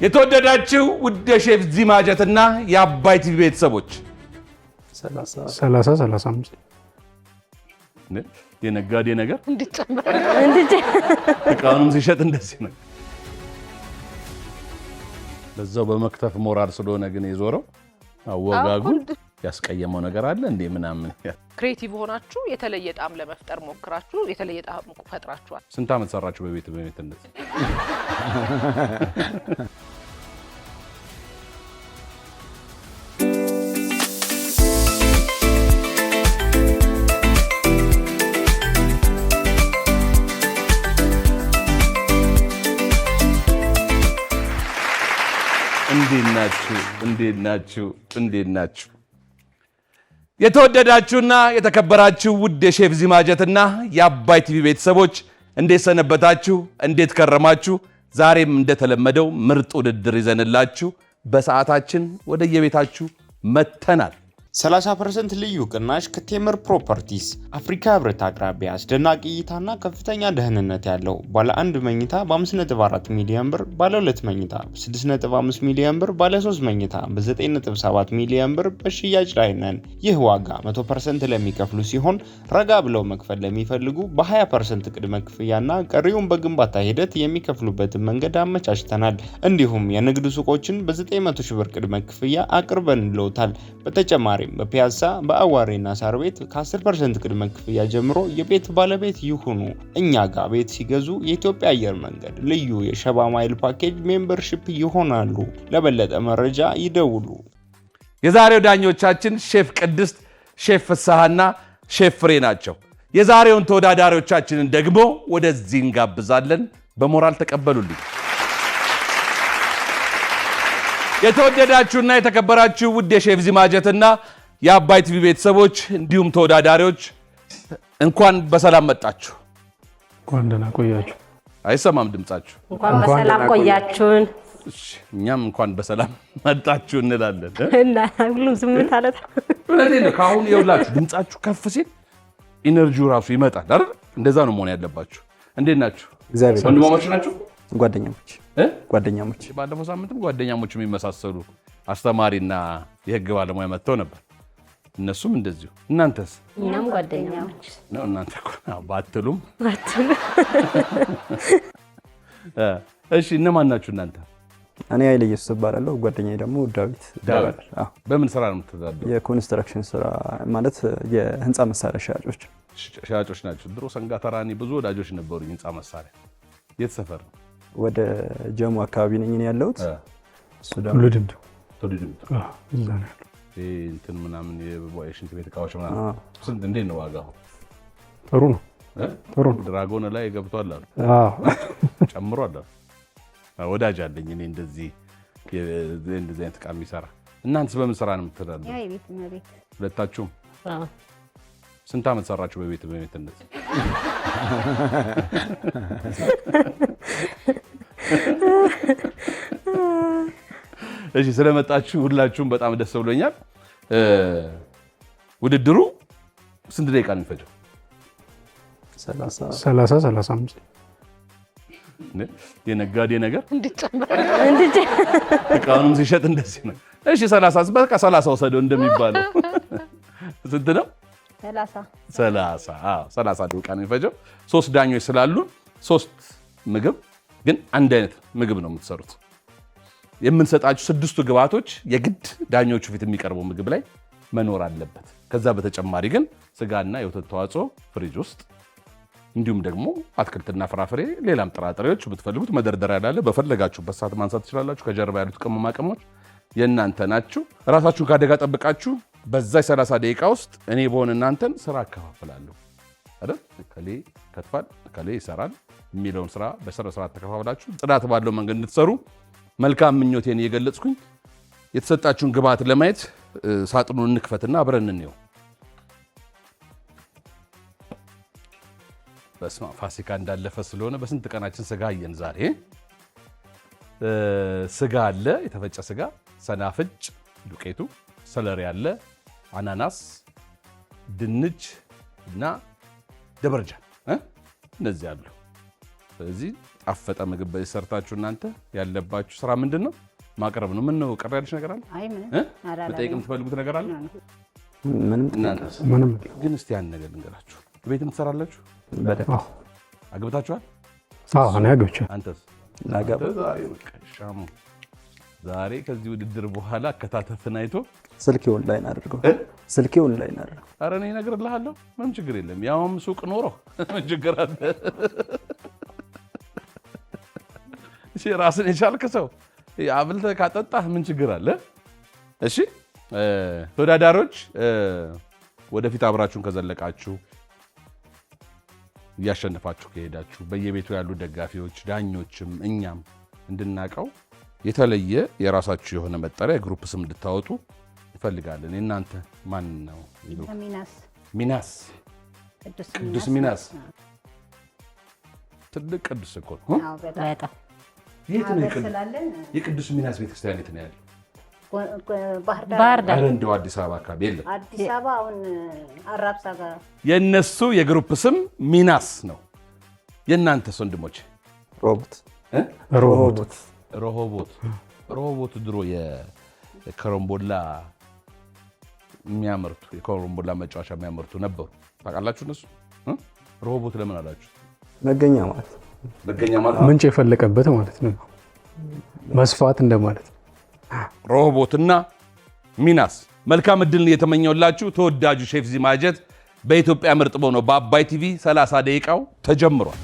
የተወደዳችሁ ውድ ሼፍ ዚማጀትና የአባይ ቲቪ ቤተሰቦች 35 የነጋዴ ነገር እንድጨምር እቃውንም ሲሸጥ እንደዚህ ነው። በዛው በመክተፍ ሞራል ስለሆነ ግን የዞረው አወጋጉ ያስቀየመው ነገር አለ እንዴ ምናምን። ክሬቲቭ ሆናችሁ የተለየ ጣም ለመፍጠር ሞክራችሁ የተለየ ጣም ፈጥራችኋል። ስንት ዓመት ሰራችሁ በቤትነት? እንዴት ናችሁ? የተወደዳችሁና የተከበራችሁ ውድ የሼፍ ዚማጀትና የአባይ ቲቪ ቤተሰቦች እንዴት ሰነበታችሁ? እንዴት ከረማችሁ? ዛሬም እንደተለመደው ምርጥ ውድድር ይዘንላችሁ በሰዓታችን ወደ የቤታችሁ መተናል። 30% ልዩ ቅናሽ ከቴምር ፕሮፐርቲስ አፍሪካ ህብረት አቅራቢያ አስደናቂ እይታና ከፍተኛ ደህንነት ያለው ባለ 1 መኝታ በ5.4 ሚሊዮን ብር፣ ባለ 2 መኝታ በ6.5 ሚሊዮን ብር፣ ባለ 3 መኝታ በ9.7 ሚሊዮን ብር በሽያጭ ላይ ነን። ይህ ዋጋ 100% ለሚከፍሉ ሲሆን ረጋ ብለው መክፈል ለሚፈልጉ በ20% ቅድመ ክፍያና ቀሪውን በግንባታ ሂደት የሚከፍሉበትን መንገድ አመቻችተናል። እንዲሁም የንግድ ሱቆችን በ900 ሺህ ብር ቅድመ ክፍያ አቅርበንልዎታል። በተጨማሪ በፒያሳ በአዋሬና ሳር ቤት ከ10% ቅድመ ክፍያ ጀምሮ የቤት ባለቤት ይሁኑ። እኛ ጋር ቤት ሲገዙ የኢትዮጵያ አየር መንገድ ልዩ የሸባ ማይል ፓኬጅ ሜምበርሺፕ ይሆናሉ። ለበለጠ መረጃ ይደውሉ። የዛሬው ዳኞቻችን ሼፍ ቅድስት፣ ሼፍ ፍስሐና ሼፍ ፍሬ ናቸው። የዛሬውን ተወዳዳሪዎቻችንን ደግሞ ወደዚህ እንጋብዛለን። በሞራል ተቀበሉልኝ። የተወደዳችሁና የተከበራችሁ ውድ የሼፍ ዚማጀትና የአባይ ቲቪ ቤተሰቦች እንዲሁም ተወዳዳሪዎች እንኳን በሰላም መጣችሁ። እንኳን ደህና ቆያችሁ። አይሰማም ድምጻችሁ? እንኳን በሰላም ቆያችሁን። እኛም እንኳን በሰላም መጣችሁ እንላለን። እና ሁሉም ስሜት አለ ነው። ካሁን ይኸውላችሁ ድምጻችሁ ከፍ ሲል ኢነርጂው ራሱ ይመጣል አይደል? እንደዛ ነው መሆን ያለባችሁ። እንዴት ናችሁ? እግዚአብሔር ወንድማማች ናችሁ? ጓደኛሞች ባለፈው ሳምንትም ጓደኛሞች የሚመሳሰሉ አስተማሪና የህግ ባለሙያ መጥተው ነበር። እነሱም እንደዚሁ። እናንተስ? እኛም ጓደኛሞች ነው። እናንተ እኮ ባትሉም እሺ። እነማን ናችሁ እናንተ? እኔ ኃይለ ኢየሱስ እባላለሁ። ጓደኛዬ ደግሞ ዳዊት። በምን ስራ ነው የምትተዳደረው? የኮንስትራክሽን ስራ ማለት የህንፃ መሳሪያ ሻጮች ናቸው። ድሮ ሰንጋተራኒ ብዙ ወዳጆች ነበሩኝ። ህንፃ መሳሪያ የት ሰፈር ነው? ወደ ጀሙ አካባቢ ነኝ ያለሁት። እሱ ደግሞ ልድምቱ እዛ ነው እንትን ምናምን የሽንት ቤት እቃዎች ምናምን። ስንት እንዴት ነው ዋጋው? ጥሩ ነው። ድራጎን ላይ ገብቷል አሉ። ጨምሯል አሉ። ወዳጅ አለኝ እኔ እንደዚህ አይነት እቃ የሚሰራ። እናንተስ በምን ስራ ነው የምትተዳደሩት? የቤት እመቤት ሁለታችሁም? ስንት ዓመት ሰራችሁ በቤትነት? እሺ ስለመጣችሁ ሁላችሁም በጣም ደስ ብሎኛል። ውድድሩ ስንት ደቂቃ ነው የሚፈጀው? 35 የነጋዴ ነገር እንድጨምር እቃውንም ሲሸጥ እንደዚህ ነው። እሺ 30 በቃ 30 ወሰደው እንደሚባለው ስንት ነው? 30 ደቂቃ ነው የሚፈጀው። 3 ዳኞች ስላሉ 3 ምግብ ግን አንድ አይነት ምግብ ነው የምትሰሩት። የምንሰጣችሁ 6ቱ ግብአቶች የግድ ዳኞቹ ፊት የሚቀርበው ምግብ ላይ መኖር አለበት። ከዛ በተጨማሪ ግን ስጋና የወተት ተዋጽኦ ፍሪጅ ውስጥ፣ እንዲሁም ደግሞ አትክልትና ፍራፍሬ፣ ሌላም ጥራጥሬዎች ብትፈልጉት መደርደሪያ ያለ በፈለጋችሁበት ሰዓት ማንሳት ትችላላችሁ። ከጀርባ ያሉት ቅመማ ቅመሞች የእናንተ ናችሁ። ራሳችሁን ከአደጋ ጠብቃችሁ በዛ 30 ደቂቃ ውስጥ እኔ በሆነ እናንተን ስራ አከፋፍላለሁ አይደል? እከሌ ከትፋል፣ እከሌ ይሰራል የሚለውን ስራ በስርዓት ተከፋፍላችሁ ጽዳት ባለው መንገድ እንድትሰሩ መልካም ምኞቴን እየገለጽኩኝ የተሰጣችሁን ግብአት ለማየት ሳጥኑን እንክፈትና አብረን እንየው። በስመ አብ ፋሲካ እንዳለፈ ስለሆነ በስንት ቀናችን ስጋ አየን ዛሬ። ስጋ አለ፣ የተፈጨ ስጋ፣ ሰናፍጭ ዱቄቱ፣ ሰለሪ አለ፣ አናናስ፣ ድንች እና ደበርጃን እነዚህ አሉ። ስለዚህ የጣፈጠ ምግብ ሰርታችሁ እናንተ ያለባችሁ ስራ ምንድነው? ማቅረብ ነው። ምን ነው ቀር ያለሽ ነገር አለ? አይ ምንም በጠይቅ የምትፈልጉት ነገር አለ? ምንም ግን እስቲ ያን ነገር ልንገራችሁ። ቤትም ትሰራላችሁ? በደንብ አግብታችኋል? አዎ እኔ አግብቻለሁ። አንተስ? ላገባ ዛሬ ከዚህ ውድድር በኋላ አከታተፍን አይቶ ስልኬ ኦንላይን አድርገው ስልኬ ኦንላይን አድርገው። ኧረ እኔ እነግርልሃለሁ፣ ምንም ችግር የለም። ያውም ሱቅ ኖሮ ምን ችግር አለ? እሺ ራስን የቻልክ ሰው አብልተህ ካጠጣህ ምን ችግር አለ? እሺ ተወዳዳሪዎች ወደፊት አብራችሁን ከዘለቃችሁ እያሸነፋችሁ ከሄዳችሁ በየቤቱ ያሉ ደጋፊዎች፣ ዳኞችም እኛም እንድናቀው የተለየ የራሳችሁ የሆነ መጠሪያ የግሩፕ ስም እንድታወጡ እንፈልጋለን። እናንተ ማን ነው? ሚናስ ቅዱስ ሚናስ። ትልቅ ቅዱስ እኮ ነው። በጣም የት ነው የቅዱስ ሚናስ ቤተክርስቲያን? የት ነው ያለው? ባህር ዳር። እንደው አዲስ አበባ አካባቢ የለም። አዲስ አበባ አሁን አራብሳ ጋር። የነሱ የግሩፕ ስም ሚናስ ነው። የእናንተስ ወንድሞች? ሮሆቦት ድሮ የከረምቦላ የሚያመርቱ የከረምቦላ መጫወቻ የሚያመርቱ ነበሩ። ታውቃላችሁ? እነሱ ሮሆቦት ለምን አላችሁ? መገኛ ማለት ምንጭ የፈለቀበት ማለት ነው። መስፋት እንደማለት ነው። ሮሆቦትና ሚናስ መልካም እድል የተመኘውላችሁ። ተወዳጁ ሼፍ ዚማጀት በኢትዮጵያ ምርጥ በሆነው በአባይ ቲቪ 30 ደቂቃው ተጀምሯል።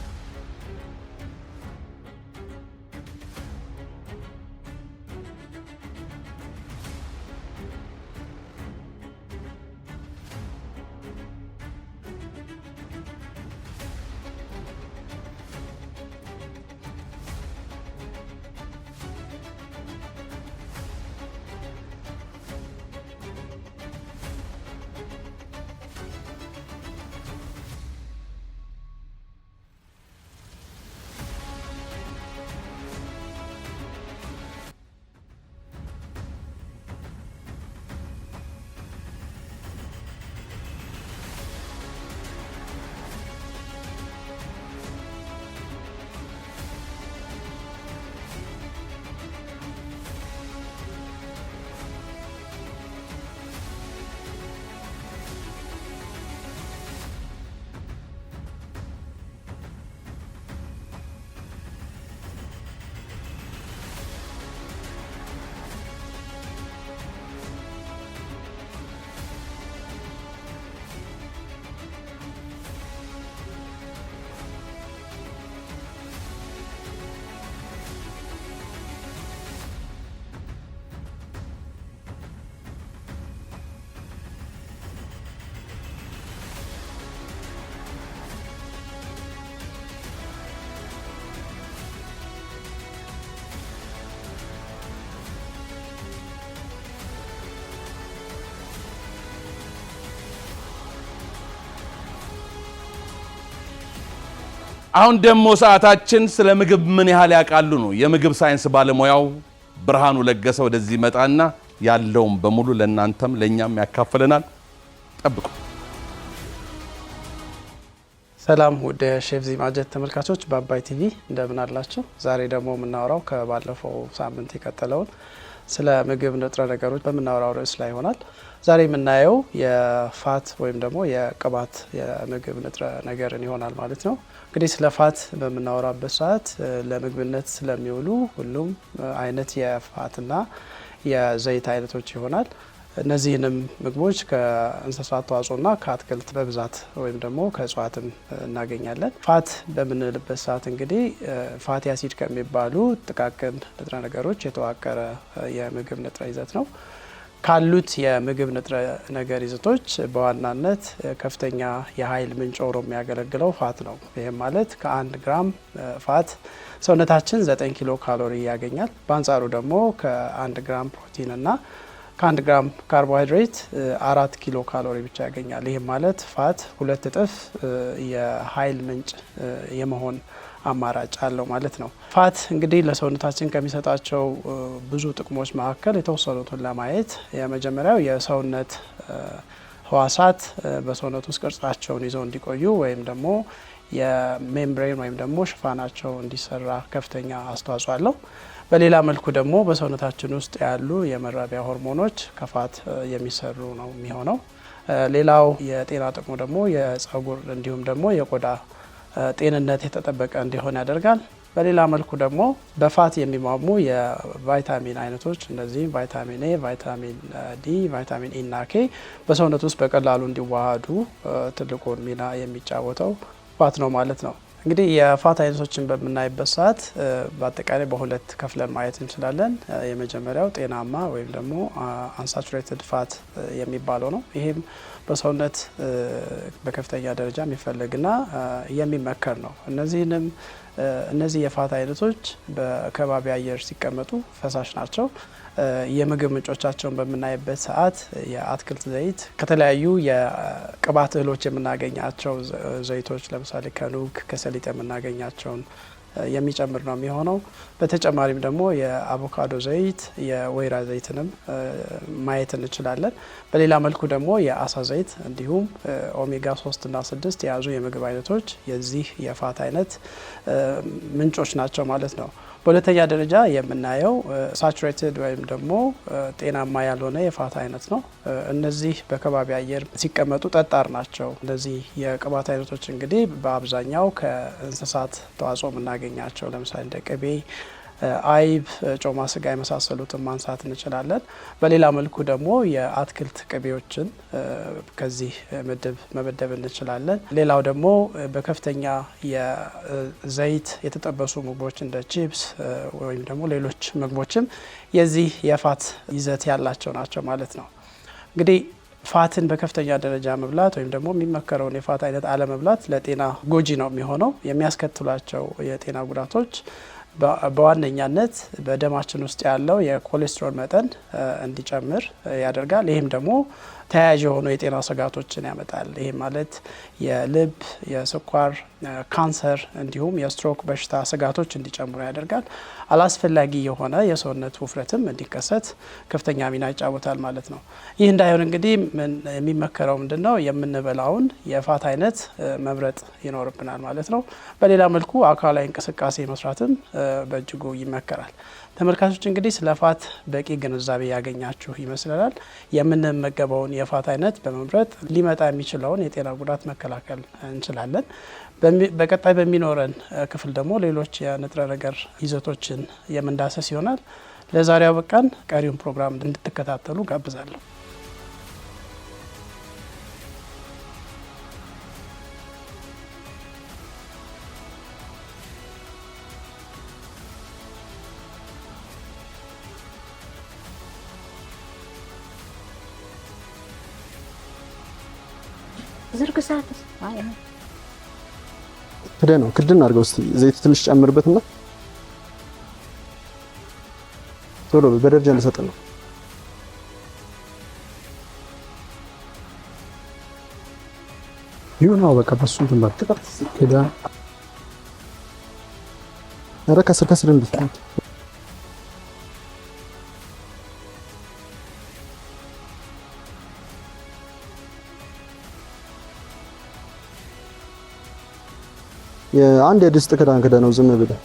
አሁን ደግሞ ሰዓታችን ስለ ምግብ ምን ያህል ያውቃሉ ነው። የምግብ ሳይንስ ባለሙያው ብርሃኑ ለገሰ ወደዚህ መጣና ያለውን በሙሉ ለእናንተም ለኛም ያካፍለናል። ጠብቁ። ሰላም ወደ ሼፍ ዚማጀት ተመልካቾች በአባይ ቲቪ እንደምን አላችሁ? ዛሬ ደግሞ የምናወራው ከባለፈው ሳምንት የቀጠለውን ስለ ምግብ ንጥረ ነገሮች በምናወራው ርዕስ ላይ ይሆናል። ዛሬ የምናየው የፋት ወይም ደግሞ የቅባት የምግብ ንጥረ ነገርን ይሆናል ማለት ነው። እንግዲህ ስለ ፋት በምናወራበት ሰዓት ለምግብነት ስለሚውሉ ሁሉም አይነት የፋትና የዘይት አይነቶች ይሆናል። እነዚህንም ምግቦች ከእንስሳት ተዋጽኦና ከአትክልት በብዛት ወይም ደግሞ ከእጽዋትም እናገኛለን። ፋት በምንልበት ሰዓት እንግዲህ ፋቲ አሲድ ከሚባሉ ጥቃቅን ንጥረ ነገሮች የተዋቀረ የምግብ ንጥረ ይዘት ነው። ካሉት የምግብ ንጥረ ነገር ይዘቶች በዋናነት ከፍተኛ የኃይል ምንጭ ሆኖ የሚያገለግለው ፋት ነው። ይህም ማለት ከ1 ግራም ፋት ሰውነታችን 9 ኪሎ ካሎሪ ያገኛል። በአንጻሩ ደግሞ ከ1 ግራም ፕሮቲን እና ከ1 ግራም ካርቦሃይድሬት 4 ኪሎ ካሎሪ ብቻ ያገኛል። ይህም ማለት ፋት 2 እጥፍ የኃይል ምንጭ የመሆን አማራጭ አለው ማለት ነው። ፋት እንግዲህ ለሰውነታችን ከሚሰጣቸው ብዙ ጥቅሞች መካከል የተወሰኑትን ለማየት የመጀመሪያው የሰውነት ህዋሳት በሰውነት ውስጥ ቅርጻቸውን ይዘው እንዲቆዩ ወይም ደግሞ የሜምብሬን ወይም ደግሞ ሽፋናቸው እንዲሰራ ከፍተኛ አስተዋጽኦ አለው። በሌላ መልኩ ደግሞ በሰውነታችን ውስጥ ያሉ የመራቢያ ሆርሞኖች ከፋት የሚሰሩ ነው የሚሆነው። ሌላው የጤና ጥቅሙ ደግሞ የጸጉር እንዲሁም ደግሞ የቆዳ ጤንነት የተጠበቀ እንዲሆን ያደርጋል። በሌላ መልኩ ደግሞ በፋት የሚሟሙ የቫይታሚን አይነቶች እነዚህ ቫይታሚን ኤ፣ ቫይታሚን ዲ፣ ቫይታሚን ኢ እና ኬ በሰውነት ውስጥ በቀላሉ እንዲዋሃዱ ትልቁን ሚና የሚጫወተው ፋት ነው ማለት ነው። እንግዲህ የፋት አይነቶችን በምናይበት ሰዓት በአጠቃላይ በሁለት ከፍለን ማየት እንችላለን። የመጀመሪያው ጤናማ ወይም ደግሞ አንሳቹሬትድ ፋት የሚባለው ነው። ይህም በሰውነት በከፍተኛ ደረጃ የሚፈለግና የሚመከር ነው። እነዚህ የፋት አይነቶች በከባቢ አየር ሲቀመጡ ፈሳሽ ናቸው። የምግብ ምንጮቻቸውን በምናይበት ሰዓት የአትክልት ዘይት፣ ከተለያዩ የቅባት እህሎች የምናገኛቸው ዘይቶች ለምሳሌ ከኑግ ከሰሊጥ የምናገኛቸውን የሚጨምር ነው የሚሆነው። በተጨማሪም ደግሞ የአቮካዶ ዘይት፣ የወይራ ዘይትንም ማየት እንችላለን። በሌላ መልኩ ደግሞ የአሳ ዘይት እንዲሁም ኦሜጋ 3 እና 6 የያዙ የምግብ አይነቶች የዚህ የፋት አይነት ምንጮች ናቸው ማለት ነው። በሁለተኛ ደረጃ የምናየው ሳቹሬትድ ወይም ደግሞ ጤናማ ያልሆነ የፋት አይነት ነው። እነዚህ በከባቢ አየር ሲቀመጡ ጠጣር ናቸው። እነዚህ የቅባት አይነቶች እንግዲህ በአብዛኛው ከእንስሳት ተዋጽኦ የምናገኛቸው ለምሳሌ እንደ ቅቤ፣ አይብ፣ ጮማ ስጋ የመሳሰሉትን ማንሳት እንችላለን። በሌላ መልኩ ደግሞ የአትክልት ቅቤዎችን ከዚህ ምድብ መመደብ እንችላለን። ሌላው ደግሞ በከፍተኛ የዘይት የተጠበሱ ምግቦች እንደ ቺፕስ ወይም ደግሞ ሌሎች ምግቦችም የዚህ የፋት ይዘት ያላቸው ናቸው ማለት ነው። እንግዲህ ፋትን በከፍተኛ ደረጃ መብላት ወይም ደግሞ የሚመከረውን የፋት አይነት አለመብላት ለጤና ጎጂ ነው የሚሆነው። የሚያስከትሏቸው የጤና ጉዳቶች በዋነኛነት በደማችን ውስጥ ያለው የኮሌስትሮል መጠን እንዲጨምር ያደርጋል። ይህም ደግሞ ተያያዥ የሆኑ የጤና ስጋቶችን ያመጣል። ይህ ማለት የልብ፣ የስኳር፣ ካንሰር እንዲሁም የስትሮክ በሽታ ስጋቶች እንዲጨምሩ ያደርጋል። አላስፈላጊ የሆነ የሰውነት ውፍረትም እንዲከሰት ከፍተኛ ሚና ይጫወታል ማለት ነው። ይህ እንዳይሆን እንግዲህ የሚመከረው ምንድን ነው? የምንበላውን የፋት አይነት መምረጥ ይኖርብናል ማለት ነው። በሌላ መልኩ አካላዊ እንቅስቃሴ መስራትም በእጅጉ ይመከራል። ተመልካቾች እንግዲህ ስለ ፋት በቂ ግንዛቤ ያገኛችሁ ይመስለናል። የምንመገበውን የፋት አይነት በመምረጥ ሊመጣ የሚችለውን የጤና ጉዳት መከላከል እንችላለን። በቀጣይ በሚኖረን ክፍል ደግሞ ሌሎች የንጥረ ነገር ይዘቶችን የምንዳሰስ ይሆናል። ለዛሬው አበቃን። ቀሪውን ፕሮግራም እንድትከታተሉ ጋብዛለሁ። ዝርግ ሰዓት ነው ክድን አድርገው እስቲ ዘይት ትንሽ ጨምርበትና ቶሎ በደረጃ እንሰጥ ነው። ይሁን በቃ በሱ ትምጣ ከዳ አረ ከስር እንድትት የአንድ የድስት ክዳን ነው ዝም ብለህ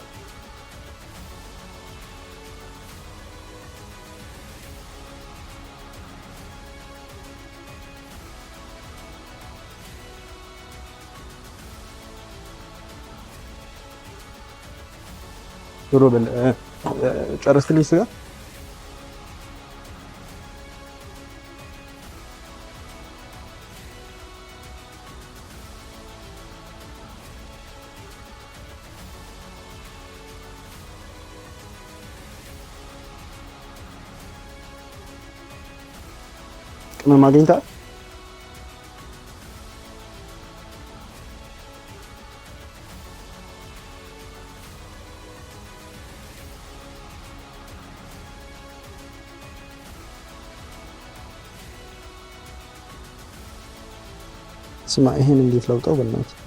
ዶሮ በል ጨረስልኝ ስጋ ቅመም አግኝተሃል? ስማ ይሄን እንዴት ላውጣው በእናትህ?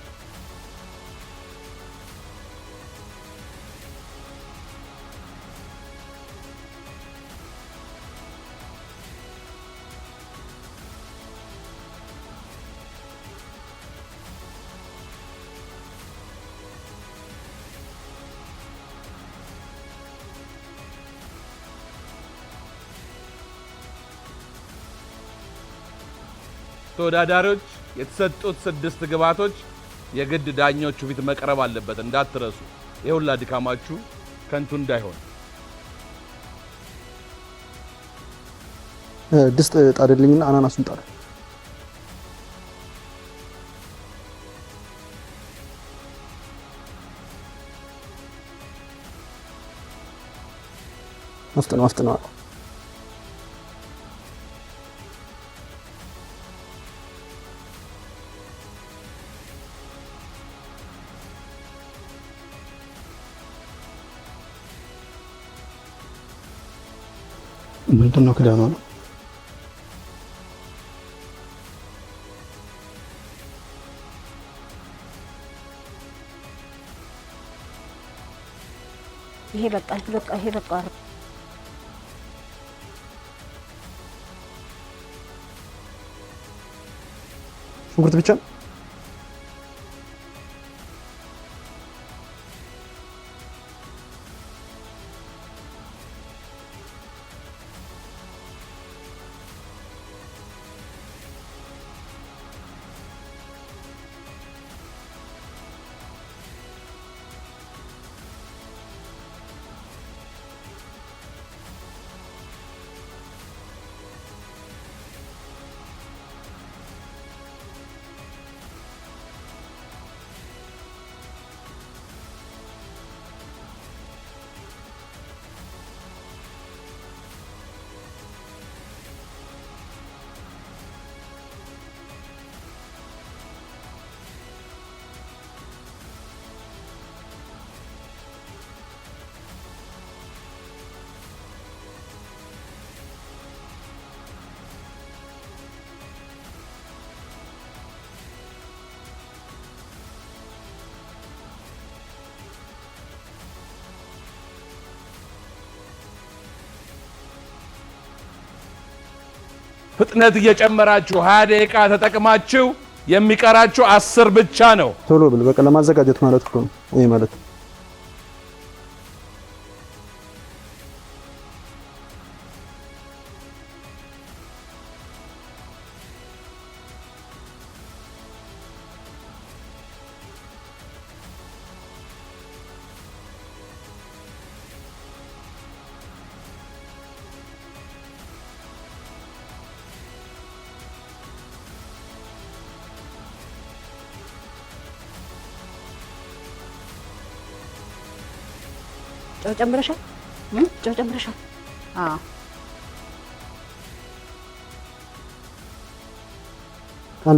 ተወዳዳሪዎች የተሰጡት 6 ግብዓቶች የግድ ዳኞቹ ፊት መቅረብ አለበት እንዳትረሱ። የሁላ ድካማችሁ ከንቱ እንዳይሆን። ድስት ጣድልኝና አናናሱን ጣድ። አፍጥነው ምንድነው ክዳኑ ነው? ይሄ በቃ ሽንኩርት ብቻ ፍጥነት እየጨመራችሁ 20 ደቂቃ ተጠቅማችሁ የሚቀራችሁ 10 ብቻ ነው። ቶሎ ብል በቃ ለማዘጋጀት ማለት እኮ ነው ይሄ ማለት። ጨው ጨምረሻል? ጨው ጨምረሻል? አዎ።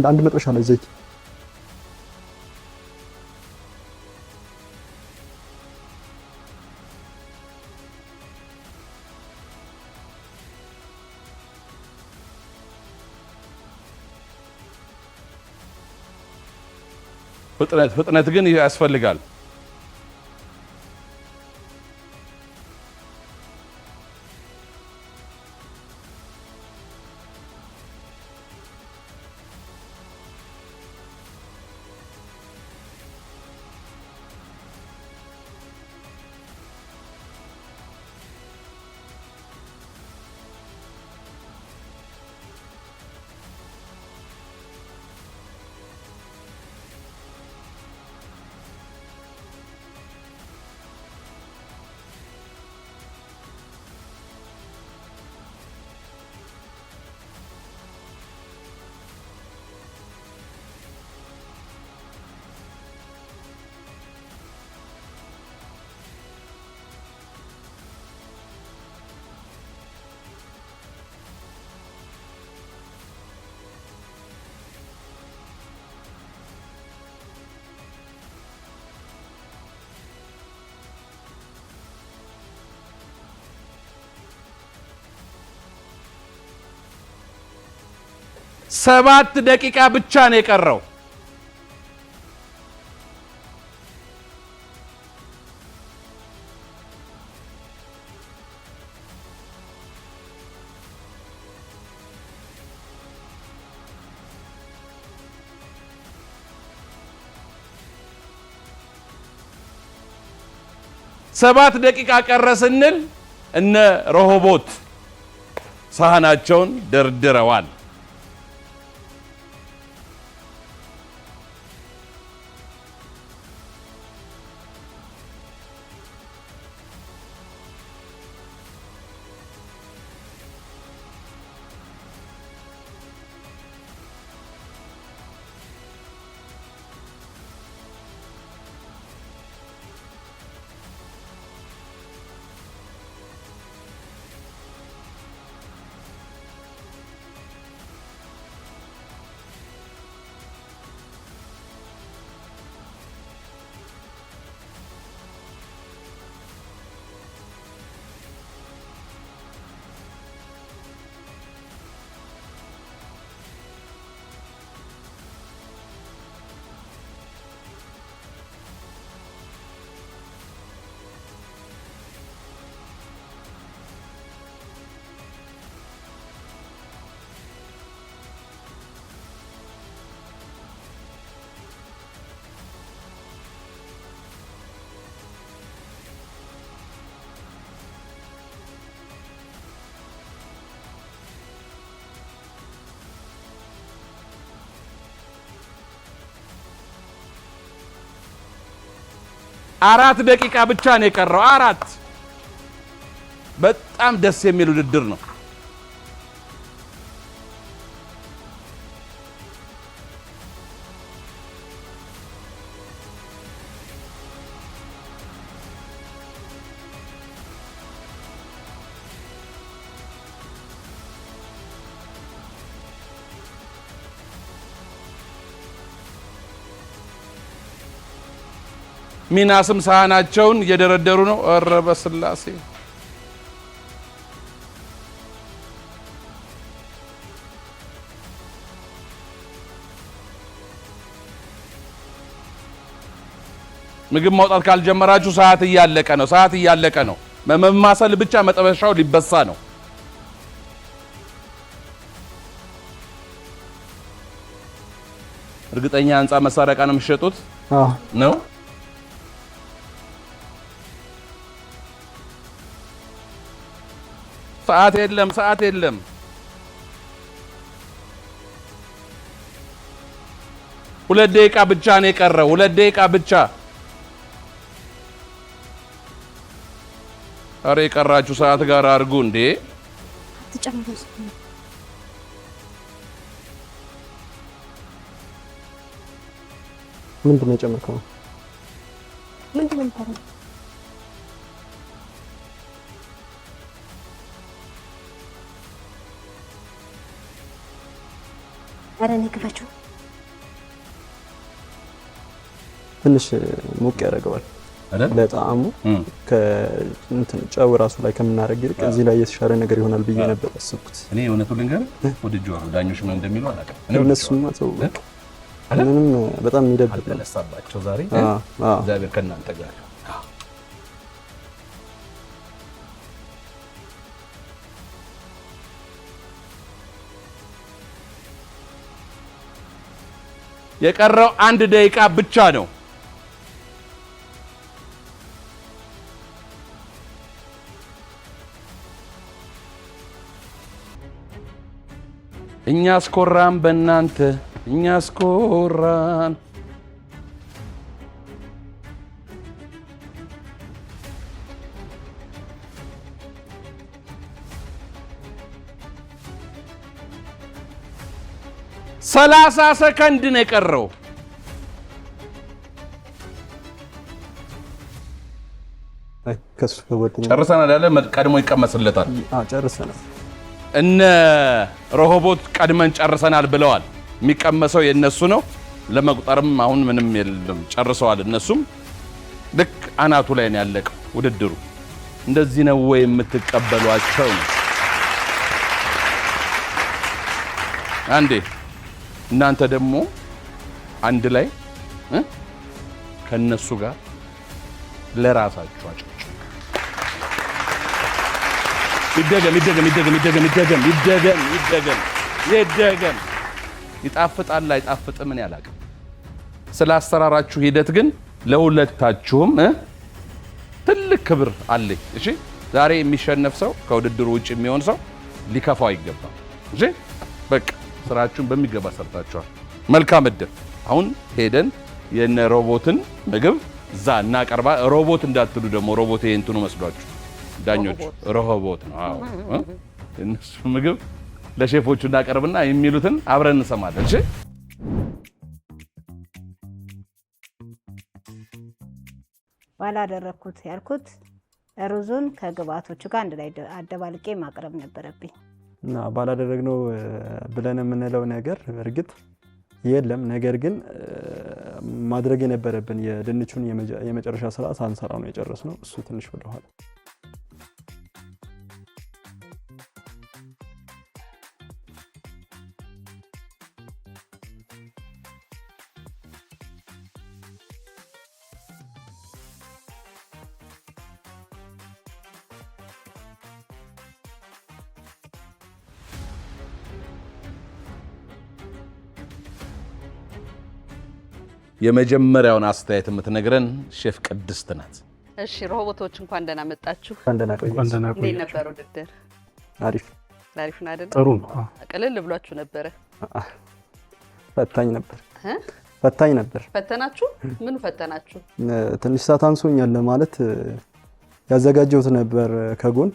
አንድ መጥበሻ ላይ ዘይት ፍጥነት ግን ያስፈልጋል። ሰባት ደቂቃ ብቻ ነው የቀረው። ሰባት ደቂቃ ቀረ ስንል እነ ረሆቦት ሳህናቸውን ደርድረዋል። 4 ደቂቃ ብቻ ነው የቀረው። 4 በጣም ደስ የሚል ውድድር ነው። ሚናስም ሳህናቸውን እየደረደሩ ነው። ኧረ በስላሴ ምግብ ማውጣት ካልጀመራችሁ ሰዓት እያለቀ ነው። ሰዓት እያለቀ ነው። መማሰል ብቻ መጠበሻው ሊበሳ ነው። እርግጠኛ ህንጻ መሳሪያ ነው የሚሸጡት ነው። ሰዓት የለም፣ ሰዓት የለም። ሁለት ደቂቃ ብቻ ነው የቀረው። 2 ደቂቃ ብቻ። አረ የቀራችሁ ሰዓት ጋር አድርጉ እንዴ! ምንድን ነው የጨመርከው? ምንድን ነው የምታረገው? ኧረ እኔ ክፈችው። ትንሽ ሙቅ ያደርገዋል ለጣዕሙ። ከእንትን ጨው ራሱ ላይ ከምናደርግ ይልቅ እዚህ ላይ የተሻለ ነገር ይሆናል ብዬ ነበር ያሰብኩት። እኔ እውነቱን ልንገርህ ወድጄዋለሁ። ዳኞች ምን እንደሚሉ አላውቅም። እነሱማ ተው ምንም በጣም የሚደብር ነው። ተነሳባቸው ዛሬ። እግዚአብሔር ከእናንተ ጋር። የቀረው 1 ደቂቃ ብቻ ነው። እኛ አስኮራን በእናንተ እኛ አስኮራን። ሰላሳ ሰከንድ ነው የቀረው። ጨርሰናል ያለ ቀድሞ ይቀመስለታል። ጨርሰናል። እነ ሮሆቦት ቀድመን ጨርሰናል ብለዋል። የሚቀመሰው የነሱ ነው። ለመቁጠርም አሁን ምንም የለም። ጨርሰዋል እነሱም። ልክ አናቱ ላይ ነው ያለቀው ውድድሩ። እንደዚህ ነው ወይ የምትቀበሏቸው? አንዴ እናንተ ደግሞ አንድ ላይ ከነሱ ጋር ለራሳችሁ አጭጭ ይደገም። ይጣፍጣል አይጣፍጥም ምን ያላቀ። ስለ አሰራራችሁ ሂደት ግን ለሁለታችሁም ትልቅ ክብር አለኝ። እሺ ዛሬ የሚሸነፍ ሰው ከውድድሩ ውጭ የሚሆን ሰው ሊከፋው አይገባም። እሺ በቃ ስራችሁን በሚገባ ሰርታችኋል። መልካም እድል። አሁን ሄደን የነ ሮቦትን ምግብ እዛ እናቀርባ። ሮቦት እንዳትሉ ደግሞ ሮቦት ይሄ እንትኑ መስሏችሁ ዳኞች ሮቦት ነው። አዎ እነሱ ምግብ ለሼፎቹ እናቀርብና የሚሉትን አብረን እንሰማለን። እሺ ባላደረኩት ያልኩት ሩዙን ከግብአቶቹ ጋር አንድ ላይ አደባልቄ ማቅረብ ነበረብኝ እና ባላደረግነው ብለን የምንለው ነገር እርግጥ የለም። ነገር ግን ማድረግ የነበረብን የድንቹን የመጨረሻ ስራ ሳንሰራ ነው የጨረስነው። እሱ ትንሽ ወደኋላ የመጀመሪያውን አስተያየት የምትነግረን ሼፍ ቅድስት ናት። እሺ ሮቦቶች እንኳን ደህና መጣችሁ። እንኳን ደህና ቆያችሁ። እንዴት ነበር ውድድር? አሪፍ ነው አይደል? ጥሩ ነው። ቅልል ብሏችሁ ነበረ? ፈታኝ ነበር። ፈታኝ ነበር። ፈተናችሁ? ምን ፈተናችሁ? ትንሽ ሰዓት አንሶኛል ለማለት ያዘጋጀሁት ነበር ከጎን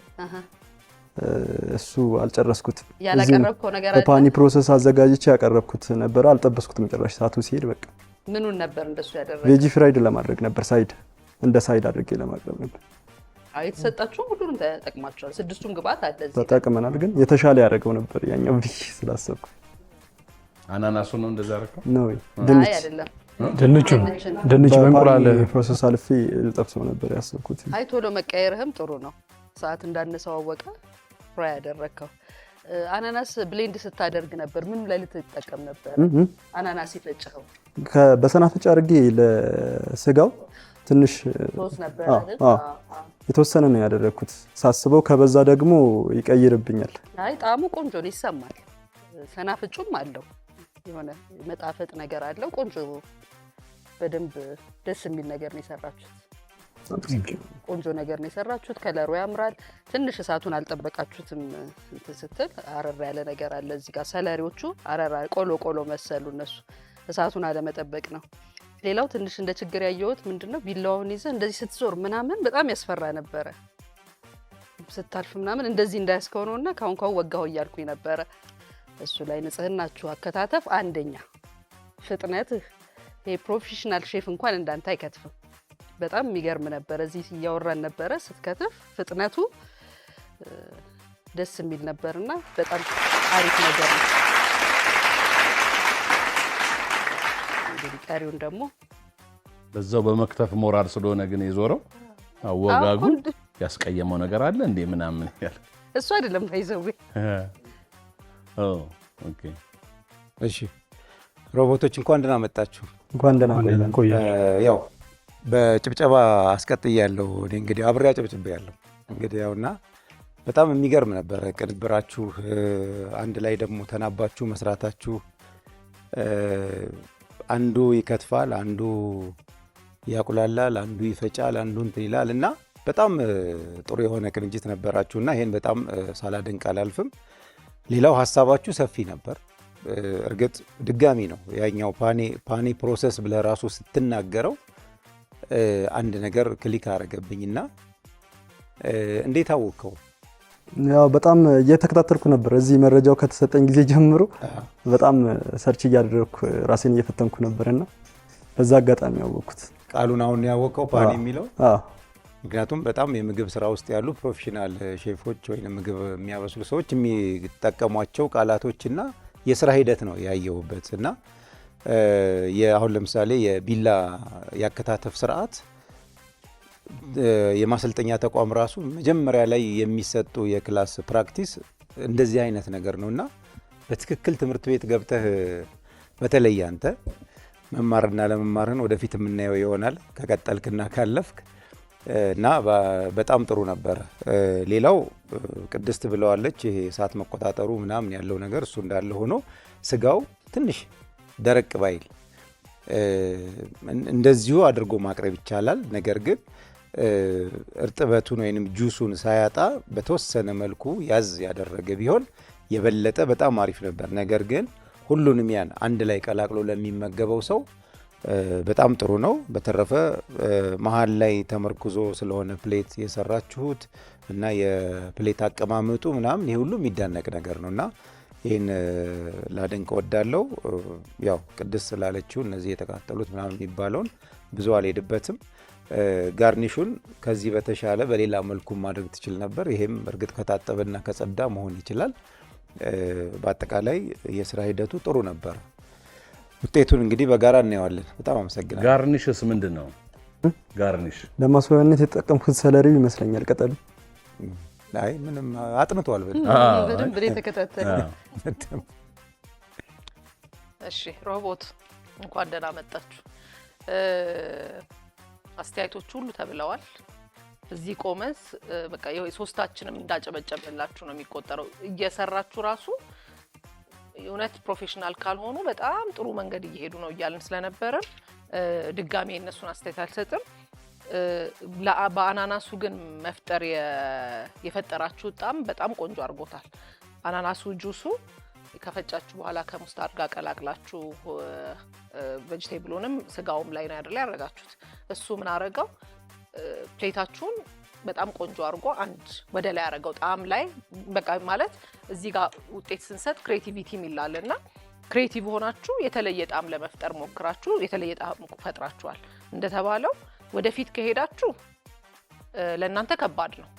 እሱ አልጨረስኩትም። ያላቀረብከው ነገር አለ? በፓኒ ፕሮሰስ አዘጋጅቼ ያቀረብኩት ነበር፣ አልጠበስኩትም ጭራሽ። ሰዓቱ ሲሄድ በቃ ምኑን ነበር እንደሱ ያደረገው? ቬጂ ፍራይድ ለማድረግ ነበር፣ እንደ ሳይድ አድርጌ ለማቅረብ ነበር። የተሰጣችሁ ሁሉንም ተጠቅማችኋል? 6ቱም ግብአት አለ እዚህ ተጠቅመናል፣ ግን የተሻለ ያደርገው ነበር ያኛው ብዬ ስላሰብኩ። አናናሱ ነው እንደዛ አደረከው ነው? አይ አይደለም፣ ድንች በእንቁላል ፕሮሰስ አልፌ ልጠብሰው ነበር ያሰብኩት። አይ ቶሎ መቀየርህም ጥሩ ነው። ሰዓት እንዳነሰው አወቀ ፍራይ ያደረከው። አናናስ ብሌንድ ስታደርግ ነበር ምን ላይ ልትጠቀም ነበር? አናናስ ይፈጭኸው በሰናፍጭ አድርጌ ለስጋው ትንሽ ሶስ ነበር አይደል? የተወሰነ ነው ያደረኩት። ሳስበው ከበዛ ደግሞ ይቀይርብኛል። አይ ጣዕሙ ቆንጆ ነው ይሰማል። ሰናፍጩም አለው የሆነ መጣፈጥ ነገር አለው። ቆንጆ በደንብ ደስ የሚል ነገር ነው የሰራችሁት። ቆንጆ ነገር ነው የሰራችሁት። ከለሩ ያምራል። ትንሽ እሳቱን አልጠበቃችሁትም ስትል አረር ያለ ነገር አለ እዚህ ጋር። ሰለሪዎቹ አረራ ቆሎ መሰሉ እነሱ። እሳቱን አለመጠበቅ ነው። ሌላው ትንሽ እንደ ችግር ያየሁት ምንድነው ቢላውን ይዘህ እንደዚህ ስትዞር ምናምን በጣም ያስፈራ ነበረ። ስታልፍ ምናምን እንደዚህ እንዳያስከው ነውና ካሁን ወጋው እያልኩኝ ነበረ። እሱ ላይ ንጽህናችሁ፣ አከታተፍ አንደኛ፣ ፍጥነትህ የፕሮፌሽናል ሼፍ እንኳን እንዳንተ አይከትፍም። በጣም የሚገርም ነበር። እዚህ እያወራን ነበረ ስትከትፍ ፍጥነቱ ደስ የሚል ነበርና በጣም አሪፍ ነገር ነው። እንግዲህ ቀሪውን ደግሞ በዛው በመክተፍ ሞራል ስለሆነ ግን የዞረው አወጋጉ ያስቀየመው ነገር አለ እንዴ ምናምን ያለ እሱ አይደለም ታይዘው። ኦኬ እሺ ሮቦቶች እንኳን ደህና መጣችሁ። እንኳን ደህና ቆያችሁ። ያው በጭብጨባ አስቀጥያለሁ። እኔ እንግዲህ አብሬ አጨብጭቤያለሁ። እንግዲህ ያውና በጣም የሚገርም ነበር ቅንብራችሁ። አንድ ላይ ደግሞ ተናባችሁ መስራታችሁ። አንዱ ይከትፋል፣ አንዱ ያቁላላል፣ አንዱ ይፈጫል፣ አንዱ እንትን ይላል እና በጣም ጥሩ የሆነ ቅንጅት ነበራችሁና ይሄን በጣም ሳላደንቅ አላልፍም። ሌላው ሀሳባችሁ ሰፊ ነበር። እርግጥ ድጋሚ ነው ያኛው ፓኒ ፕሮሰስ ብለህ ራሱ ስትናገረው አንድ ነገር ክሊክ አረገብኝና እንዴት አወቀው? ያው በጣም እየተከታተልኩ ነበር። እዚህ መረጃው ከተሰጠኝ ጊዜ ጀምሮ በጣም ሰርች እያደረኩ ራሴን እየፈተንኩ ነበርና በዛ አጋጣሚ ያወቅኩት። ቃሉን አሁን ያወቀው ፓኒ የሚለው? አዎ። ምክንያቱም በጣም የምግብ ስራ ውስጥ ያሉ ፕሮፌሽናል ሼፎች ወይም ምግብ የሚያበስሉ ሰዎች የሚጠቀሟቸው ቃላቶችና የስራ ሂደት ነው ያየሁበት እና አሁን ለምሳሌ የቢላ ያከታተፍ ስርዓት የማሰልጠኛ ተቋም ራሱ መጀመሪያ ላይ የሚሰጡ የክላስ ፕራክቲስ እንደዚህ አይነት ነገር ነውና በትክክል ትምህርት ቤት ገብተህ በተለይ አንተ መማርና ለመማርን ወደፊት የምናየው ይሆናል ከቀጠልክና ካለፍክ እና በጣም ጥሩ ነበር። ሌላው ቅድስት ብለዋለች ይሄ እሳት መቆጣጠሩ ምናምን ያለው ነገር እሱ እንዳለ ሆኖ ስጋው ትንሽ ደረቅ ባይል እንደዚሁ አድርጎ ማቅረብ ይቻላል። ነገር ግን እርጥበቱን ወይንም ጁሱን ሳያጣ በተወሰነ መልኩ ያዝ ያደረገ ቢሆን የበለጠ በጣም አሪፍ ነበር። ነገር ግን ሁሉንም ያን አንድ ላይ ቀላቅሎ ለሚመገበው ሰው በጣም ጥሩ ነው። በተረፈ መሃል ላይ ተመርኩዞ ስለሆነ ፕሌት የሰራችሁት እና የፕሌት አቀማመጡ ምናምን ይሄ ሁሉ የሚዳነቅ ነገር ነውና ይሄን ላደንቅ ወዳለው። ያው ቅድስት ስላለችው እነዚህ የተቃጠሉት ምናምን የሚባለውን ብዙ አልሄድበትም። ጋርኒሹን ከዚህ በተሻለ በሌላ መልኩ ማድረግ ትችል ነበር። ይሄም እርግጥ ከታጠበና ከጸዳ መሆን ይችላል። በአጠቃላይ የስራ ሂደቱ ጥሩ ነበር። ውጤቱን እንግዲህ በጋራ እናየዋለን። በጣም አመሰግናለሁ። ጋርኒሽስ ምንድን ነው? ጋርኒሽ ለማስዋቢያነት የተጠቀምኩት ሰለሪው ይመስለኛል። ቀጠሉ አይ ምንም አጥንቷል በደንብ የተከታተለ። እሺ ሮቦት እንኳን ደህና መጣችሁ። አስተያየቶቹ ሁሉ ተብለዋል። እዚህ ቆመስ በቃ ሶስታችንም እንዳጨበጨብላችሁ ነው የሚቆጠረው። እየሰራችሁ ራሱ የእውነት ፕሮፌሽናል ካልሆኑ በጣም ጥሩ መንገድ እየሄዱ ነው እያልን ስለነበረ ድጋሜ እነሱን አስተያየት አልሰጥም። በአናናሱ ግን መፍጠር የፈጠራችሁ በጣም ቆንጆ አድርጎታል። አናናሱ ጁሱ ከፈጫችሁ በኋላ ከሙስታርድ ጋር ቀላቅላችሁ ቬጂቴብሉንም ስጋውም ላይ ነው አይደል ያደረጋችሁት። እሱ ምን አረጋው ፕሌታችሁን በጣም ቆንጆ አድርጎ አንድ ወደ ላይ ያደረገው ጣዕም ላይ በቃ ማለት እዚህ ጋር ውጤት ስንሰጥ ክሬቲቪቲ ይላልና ክሬቲቭ ሆናችሁ የተለየ ጣዕም ለመፍጠር ሞክራችሁ የተለየ ጣዕም ፈጥራችኋል። እንደተባለው ወደፊት ከሄዳችሁ ለእናንተ ከባድ ነው፣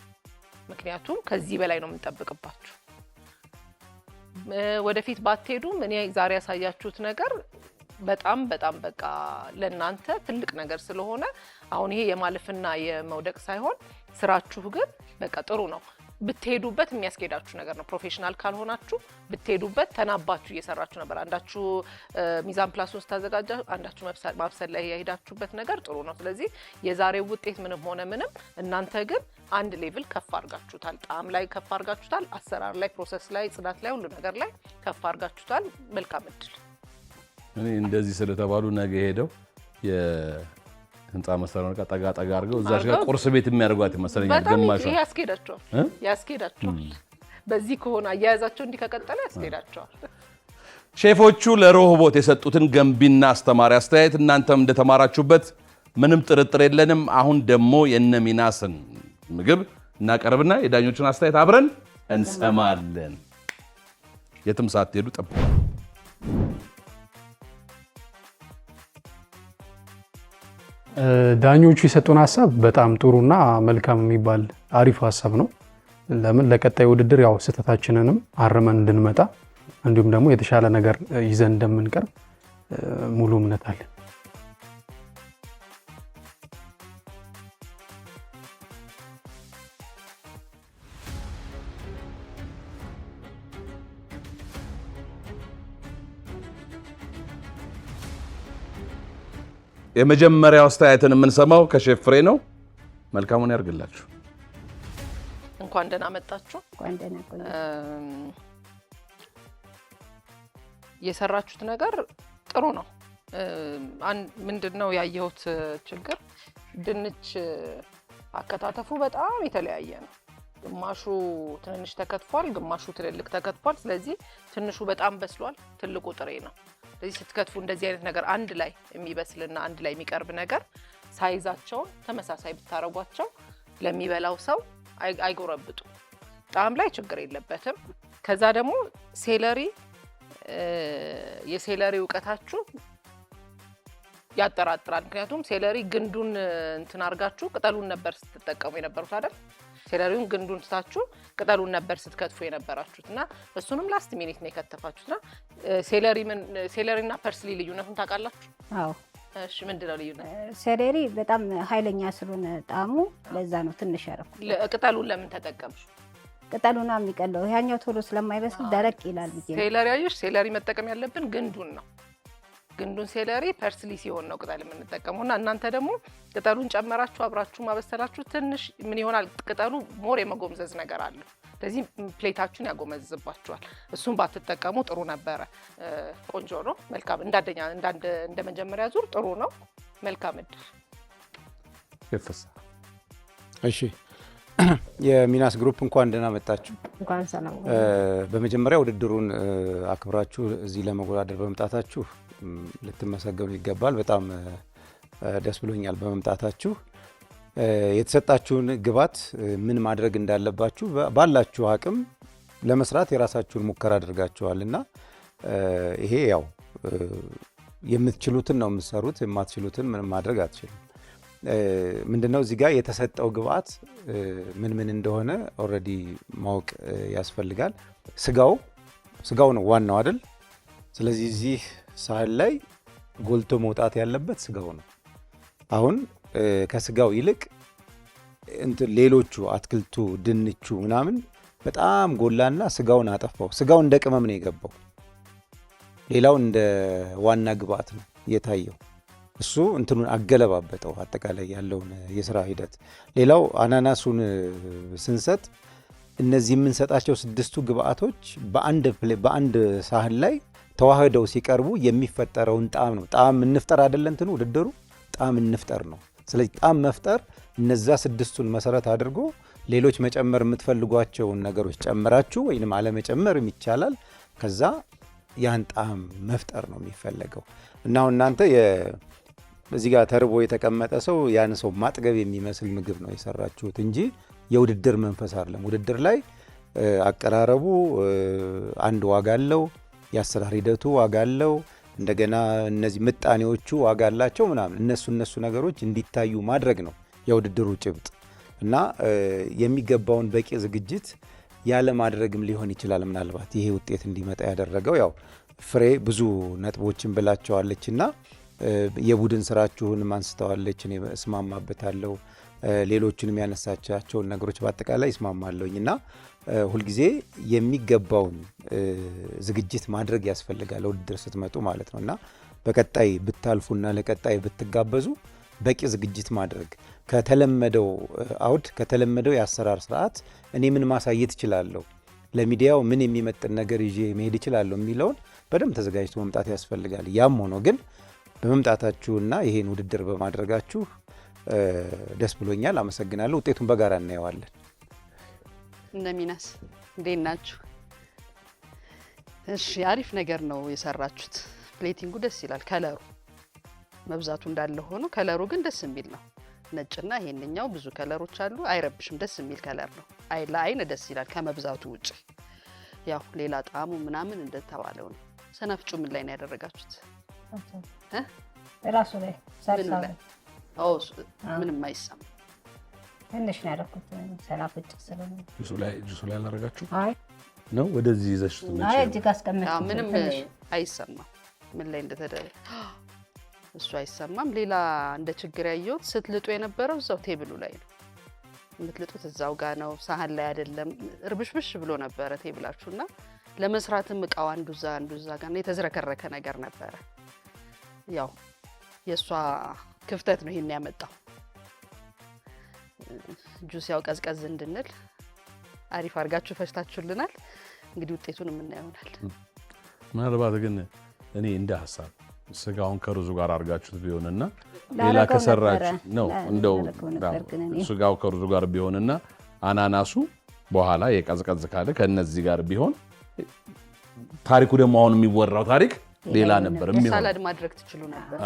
ምክንያቱም ከዚህ በላይ ነው የምንጠብቅባችሁ። ወደፊት ባትሄዱም እኔ ዛሬ ያሳያችሁት ነገር በጣም በቃ ለእናንተ ትልቅ ነገር ስለሆነ አሁን ይሄ የማለፍና የመውደቅ ሳይሆን ስራችሁ ግን በቃ ጥሩ ነው። ብትሄዱበት የሚያስኬዳችሁ ነገር ነው። ፕሮፌሽናል ካልሆናችሁ ብትሄዱበት ተናባችሁ እየሰራችሁ ነበር። አንዳችሁ ሚዛን ፕላስ ውስጥ ታዘጋጃ፣ አንዳችሁ ማብሰል ላይ ያሄዳችሁበት ነገር ጥሩ ነው። ስለዚህ የዛሬው ውጤት ምንም ሆነ ምንም እናንተ ግን አንድ ሌቭል ከፍ አድርጋችሁታል። ጣዕም ላይ ከፍ አድርጋችሁታል። አሰራር ላይ፣ ፕሮሰስ ላይ፣ ጽዳት ላይ፣ ሁሉ ነገር ላይ ከፍ አድርጋችሁታል። መልካም እድል። እኔ እንደዚህ ስለተባሉ ነገ ሄደው ህንጻ መሰረውን ጠጋ አድርገው እዛሽ ጋር ቁርስ ቤት የሚያደርጓት ይመስለኛል። ገማሽ ያስኬዳቸዋል። በዚህ ከሆነ አያያዛቸው እንዲህ ከቀጠለ ያስኬዳቸዋል። ሼፎቹ ለሮሆቦት የሰጡትን ገንቢና አስተማሪ አስተያየት እናንተም እንደተማራችሁበት ምንም ጥርጥር የለንም። አሁን ደግሞ የነ ሚናስን ምግብ እናቀርብና የዳኞቹን አስተያየት አብረን እንሰማለን። የትም ሳትሄዱ ጠብቁ። ዳኞቹ የሰጡን ሀሳብ በጣም ጥሩና መልካም የሚባል አሪፍ ሀሳብ ነው። ለምን ለቀጣይ ውድድር ያው ስህተታችንንም አርመን እንድንመጣ እንዲሁም ደግሞ የተሻለ ነገር ይዘን እንደምንቀርብ ሙሉ እምነት አለን። የመጀመሪያው አስተያየትን የምንሰማው ከሼፍ ፍሬ ነው። መልካሙን ያርግላችሁ። እንኳን ደህና መጣችሁ። እንኳን ደህና ቆዩ። የሰራችሁት ነገር ጥሩ ነው። ምንድነው ያየሁት ችግር ድንች አከታተፉ በጣም የተለያየ ነው። ግማሹ ትንንሽ ተከትፏል፣ ግማሹ ትልልቅ ተከትፏል። ስለዚህ ትንሹ በጣም በስሏል፣ ትልቁ ጥሬ ነው። ስለዚህ ስትከትፉ እንደዚህ አይነት ነገር አንድ ላይ የሚበስልና አንድ ላይ የሚቀርብ ነገር ሳይዛቸውን ተመሳሳይ ብታረጓቸው ለሚበላው ሰው አይጎረብጡ። ጣዕም ላይ ችግር የለበትም። ከዛ ደግሞ ሴለሪ የሴለሪ እውቀታችሁ ያጠራጥራል። ምክንያቱም ሴለሪ ግንዱን እንትን አርጋችሁ ቅጠሉን ነበር ስትጠቀሙ የነበሩት አይደል? ሴለሪውን ግንዱን ትታችሁ ቅጠሉን ነበር ስትከትፉ የነበራችሁትና እሱንም ላስት ሚኒት ነው የከተፋችሁትና ሴለሪና ፐርስሊ ልዩነቱን ታውቃላችሁ? አዎ። እሺ ምንድነው ልዩነት? ሴለሪ በጣም ኃይለኛ ስለሆነ ጣዕሙ ለዛ ነው ትንሽ ያረኩት። ቅጠሉን ለምን ተጠቀምሽ? ቅጠሉና የሚቀለው ያኛው ቶሎ ስለማይበስል ደረቅ ይላል ብዬ ነው። ሴለሪ አየሽ፣ ሴለሪ መጠቀም ያለብን ግንዱን ነው። ግንዱን ሴለሪ ፐርስሊ ሲሆን ነው ቅጠል የምንጠቀመውና እናንተ ደግሞ ቅጠሉን ጨመራችሁ አብራችሁ ማበሰላችሁ ትንሽ ምን ይሆናል? ቅጠሉ ሞር የመጎምዘዝ ነገር አለው። ስለዚህ ፕሌታችሁን ያጎመዝዝባችኋል። እሱን ባትጠቀሙ ጥሩ ነበረ። ቆንጆ ነው። መልካም እንደ መጀመሪያ ዙር ጥሩ ነው። መልካም እድል። እሺ የሚናስ ግሩፕ እንኳን ደህና መጣችሁ። እንኳን ሰላም። በመጀመሪያ ውድድሩን አክብራችሁ እዚህ ለመወዳደር በመምጣታችሁ ልትመሰገኑ ይገባል። በጣም ደስ ብሎኛል በመምጣታችሁ። የተሰጣችሁን ግባት ምን ማድረግ እንዳለባችሁ ባላችሁ አቅም ለመስራት የራሳችሁን ሙከራ አድርጋችኋልና ይሄ ያው የምትችሉትን ነው የምትሰሩት፣ የማትችሉትን ምንም ማድረግ አትችሉም። ምንድነው እዚህ ጋር የተሰጠው ግብአት ምን እንደሆነ ኦልሬዲ ማወቅ ያስፈልጋል። ስጋው ነው ዋናው አይደል? ስለዚህ እዚህ ሳህን ላይ ጎልቶ መውጣት ያለበት ስጋው ነው። አሁን ከስጋው ይልቅ ሌሎቹ አትክልቱ፣ ድንቹ ምናምን በጣም ጎላና ስጋውን አጠፋው። ስጋው እንደ ቅመም ነው የገባው፣ ሌላው እንደ ዋና ግብአት ነው የታየው። እሱ እንትኑን አገለባበጠው አጠቃላይ ያለውን የስራ ሂደት። ሌላው አናናሱን ስንሰጥ እነዚህ የምንሰጣቸው 6ቱ ግብአቶች በአንድ ሳህን ላይ ተዋህደው ሲቀርቡ የሚፈጠረውን ጣዕም ነው። ጣዕም እንፍጠር አይደለ? እንትኑ ውድድሩ ጣዕም እንፍጠር ነው። ስለዚህ ጣዕም መፍጠር እነዛ 6ቱን መሰረት አድርጎ ሌሎች መጨመር የምትፈልጓቸውን ነገሮች ጨምራችሁ ወይንም አለመጨመርም ይቻላል። ከዛ ያን ጣዕም መፍጠር ነው የሚፈለገው እና አሁን እናንተ እዚህ ጋር ተርቦ የተቀመጠ ሰው ያን ሰው ማጥገብ የሚመስል ምግብ ነው የሰራችሁት እንጂ የውድድር መንፈስ አይደለም። ውድድር ላይ አቀራረቡ አንድ ዋጋ አለው፣ የአሰራር ሂደቱ ዋጋ አለው፣ እንደገና እነዚህ ምጣኔዎቹ ዋጋ አላቸው ምናምን እነሱ ነገሮች እንዲታዩ ማድረግ ነው የውድድሩ ጭብጥ እና የሚገባውን በቂ ዝግጅት ያለ ማድረግም ሊሆን ይችላል። ምናልባት ይሄ ውጤት እንዲመጣ ያደረገው ያው ፍሬ ብዙ ነጥቦችን ብላቸዋለችና የቡድን ስራችሁን አንስተዋለች። እኔ እስማማበታለሁ። ሌሎችንም ያነሳቻቸውን ነገሮች በአጠቃላይ እስማማለሁኝ እና ሁልጊዜ የሚገባውን ዝግጅት ማድረግ ያስፈልጋል ውድድር ስትመጡ ማለት ነው እና በቀጣይ ብታልፉና ለቀጣይ ብትጋበዙ በቂ ዝግጅት ማድረግ ከተለመደው አውድ ከተለመደው የአሰራር ስርዓት እኔ ምን ማሳየት እችላለሁ፣ ለሚዲያው ምን የሚመጥን ነገር ይዤ መሄድ እችላለሁ የሚለውን በደንብ ተዘጋጅቶ መምጣት ያስፈልጋል። ያም ሆኖ ግን በመምጣታችሁና ይሄን ውድድር በማድረጋችሁ ደስ ብሎኛል። አመሰግናለሁ። ውጤቱን በጋራ እናየዋለን። እነሚናስ እንዴት ናችሁ? እሺ አሪፍ ነገር ነው የሰራችሁት። ፕሌቲንጉ ደስ ይላል። ከለሩ መብዛቱ እንዳለ ሆኖ ከለሩ ግን ደስ የሚል ነው። ነጭና ይሄንኛው ብዙ ከለሮች አሉ። አይረብሽም። ደስ የሚል ከለር ነው። ለአይን ደስ ይላል ከመብዛቱ ውጪ። ያው ሌላ ጣዕሙ ምናምን እንደተባለው ነው። ሰናፍጩ ምን ላይ ነው ያደረጋችሁት? ራሱ ላይ ሳልሳው ምንም አይሰማ ትንሽ ነው ያደረኩት። ሰናፍጭ ስለሆነ ጁሱ ላይ አላረጋችሁ? አይ ነው ወደዚህ ይዘሽ ትመጪ? አይ እጅግ አስቀምጥ። ምንም አይሰማም። ምን ላይ እንደተደረገ እሱ አይሰማም። ሌላ እንደ ችግር ያየሁት ስትልጡ የነበረው እዛው ቴብሉ ላይ ነው የምትልጡት። እዛው ጋር ነው፣ ሳህን ላይ አይደለም። እርብሽብሽ ብሎ ነበረ ቴብላችሁና ለመስራትም እቃው አንዱ እዛ ጋር ነው የተዝረከረከ ነገር ነበረ። ያው የእሷ ክፍተት ነው ይሄን ያመጣው። ጁስ ያው ቀዝቀዝ እንድንል አሪፍ አድርጋችሁ ፈጭታችሁልናል። እንግዲህ ውጤቱን የምናየው ይሆናል። ምናልባት ግን እኔ እንደ ሀሳብ ስጋውን ከሩዙ ጋር አድርጋችሁት ቢሆንና ሌላ ከሰራችሁ ነው እንደው ስጋው ከሩዙ ጋር ቢሆንና አናናሱ በኋላ የቀዝቀዝ ካለ ከነዚህ ጋር ቢሆን ታሪኩ ደግሞ አሁን የሚወራው ታሪክ ሌላ ነበር የሚሆነው። ሳላድ ማድረግ ትችሉ ነበር።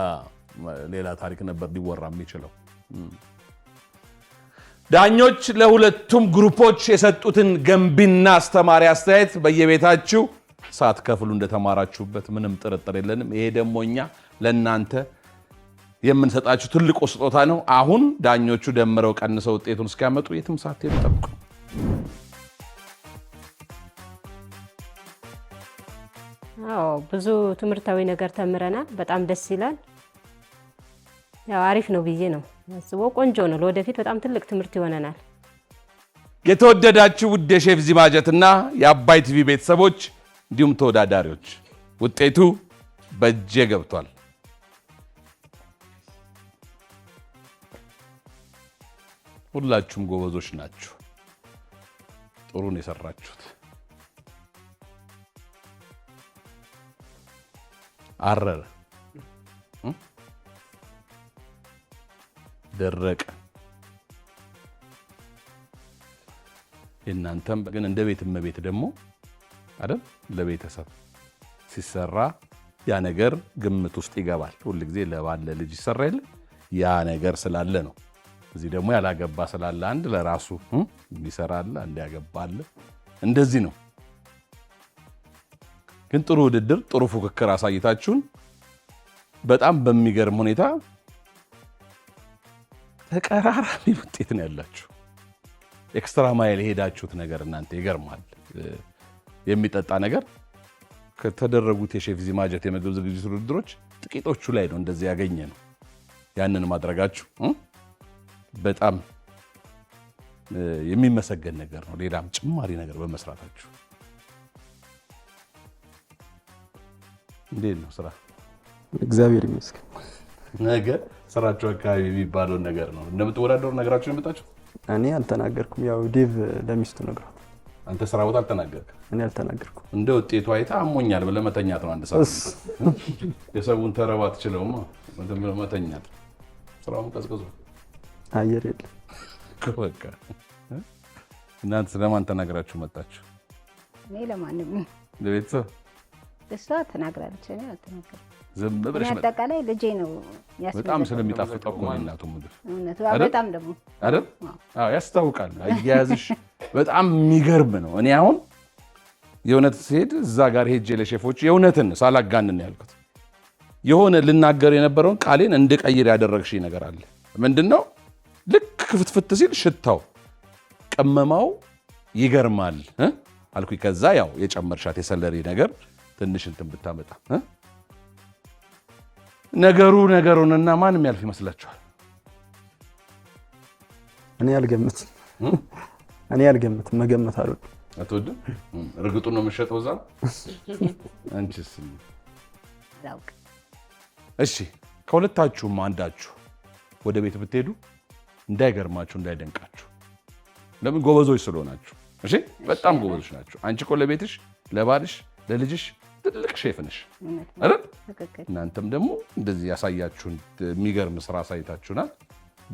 ሌላ ታሪክ ነበር ሊወራ የሚችለው። ዳኞች ለሁለቱም ግሩፖች የሰጡትን ገንቢና አስተማሪ አስተያየት በየቤታችሁ ሳትከፍሉ እንደተማራችሁበት ምንም ጥርጥር የለንም። ይሄ ደግሞ እኛ ለእናንተ የምንሰጣችሁ ትልቁ ስጦታ ነው። አሁን ዳኞቹ ደምረው ቀንሰው ውጤቱን እስኪያመጡ የትም ሳትሄዱ ጠብቁ። ብዙ ትምህርታዊ ነገር ተምረናል። በጣም ደስ ይላል። ያው አሪፍ ነው ብዬ ነው አስበው። ቆንጆ ነው። ለወደፊት በጣም ትልቅ ትምህርት ይሆነናል። የተወደዳችሁ ውድ የሼፍ ዚማጀትና የአባይ ቲቪ ቤተሰቦች እንዲሁም ተወዳዳሪዎች ውጤቱ በእጄ ገብቷል። ሁላችሁም ጎበዞች ናችሁ። ጥሩ ነው የሰራችሁት። አረረ፣ ደረቀ። የእናንተም ግን እንደ ቤት እመቤት ደግሞ አይደል ለቤተሰብ ሲሰራ ያ ነገር ግምት ውስጥ ይገባል። ሁል ጊዜ ለባል ለልጅ ይሰራ የለ ያ ነገር ስላለ ነው። እዚህ ደግሞ ያላገባ ስላለ አንድ ለራሱ የሚሰራል አንድ ያገባል። እንደዚህ ነው። ግን ጥሩ ውድድር፣ ጥሩ ፉክክር አሳይታችሁን በጣም በሚገርም ሁኔታ ተቀራራቢ ውጤት ነው ያላችሁ። ኤክስትራ ማይል የሄዳችሁት ነገር እናንተ ይገርማል። የሚጠጣ ነገር ከተደረጉት የሼፍ ዚማጀት የምግብ ዝግጅት ውድድሮች ጥቂቶቹ ላይ ነው እንደዚህ ያገኘ ነው። ያንን ማድረጋችሁ በጣም የሚመሰገን ነገር ነው። ሌላም ጭማሪ ነገር በመስራታችሁ እንዴት ነው ስራ? እግዚአብሔር ይመስገን። ነገ ስራችሁ አካባቢ የሚባለውን ነገር ነው እንደምትወዳደሩ ነገራችሁ የመጣችሁ? እኔ አልተናገርኩም። ያው ዴቭ ለሚስቱ ነግሯል። አንተ ስራ ቦታ አልተናገርክም? እኔ አልተናገርኩም። እንደ ውጤቱ አይታ አሞኛል ብለህ መተኛት ነው። አንድ ሰዓት የሰውን ተረባ ትችለውማ መተኛት። ስራውን ቀዝቅዞ አየር የለም። በቃ እናንተ ስለማን ተናግራችሁ መጣችሁ? እኔ ለማንም ለቤተሰብ እሷ ተናግራለች እኔ አልተናገርኩም ዝም ብለሽ አጠቃላይ ልጄ ነው ያስፈልጋል በጣም ስለሚጣፍጠው እኮ ነው እናቱ ምግብ እውነት በጣም ደግሞ አይደል አዎ ያስታውቃል አያያዝሽ በጣም የሚገርም ነው እኔ አሁን የእውነት ሲሄድ እዛ ጋር ሄጄ ለሼፎች የእውነትን ሳላጋንን ያልኩት የሆነ ልናገር የነበረውን ቃሌን እንድቀይር ያደረግሽኝ ነገር አለ ምንድነው ልክ ክፍትፍት ሲል ሽታው ቅመማው ይገርማል አልኩኝ ከዛ ያው የጨመርሻት የሰለሪ ነገር ትንሽ እንትን ብታመጣ ነገሩንና ማንም ያልፍ ይመስላችኋል እኔ አልገምትም መገመት አሉ አትወድም እርግጡን ነው የምትሸጠው እዛ አንቺስ ላውቅ እሺ ከሁለታችሁም አንዳችሁ ወደ ቤት ብትሄዱ እንዳይገርማችሁ እንዳይደንቃችሁ ለምን ጎበዞች ስለሆናችሁ እሺ በጣም ጎበዞች ናችሁ አንቺ እኮ ለቤትሽ ለባልሽ ለልጅሽ ትልቅ ሼፍ ነሽ አይደል እናንተም ደግሞ እንደዚህ ያሳያችሁን የሚገርም ስራ አሳይታችሁናል